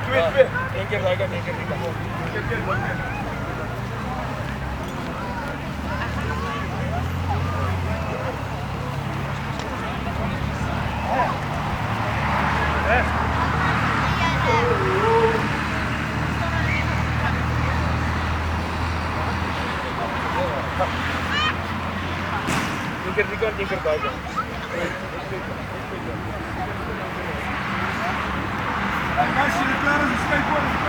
2-2. Eén keer Ruiken, één keer Rika. Eén keer Rika, één keer Ruiken. Als je er klaar is, is het voor.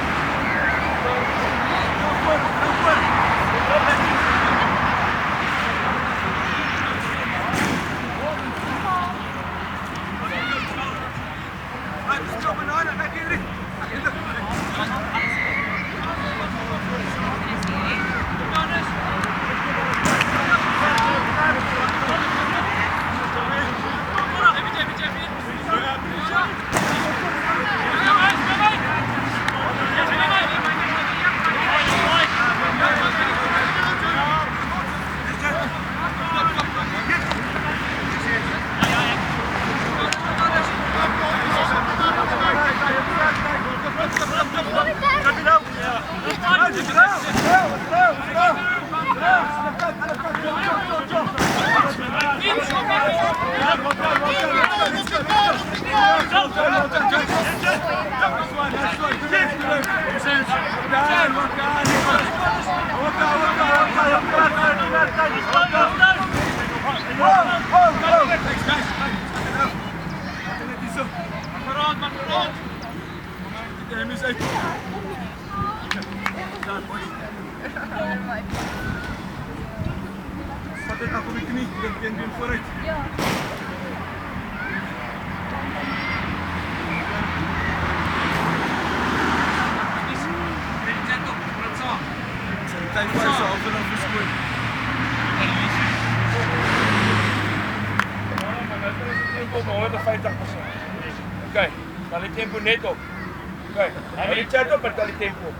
Pak het af op je knie, dan ben je vooruit. Ja. Tijd voor jezelf en dan verschoen. Tempo 150%. Oké, kali tempo net op. Oké, hij wil chat op, maar kali tempo.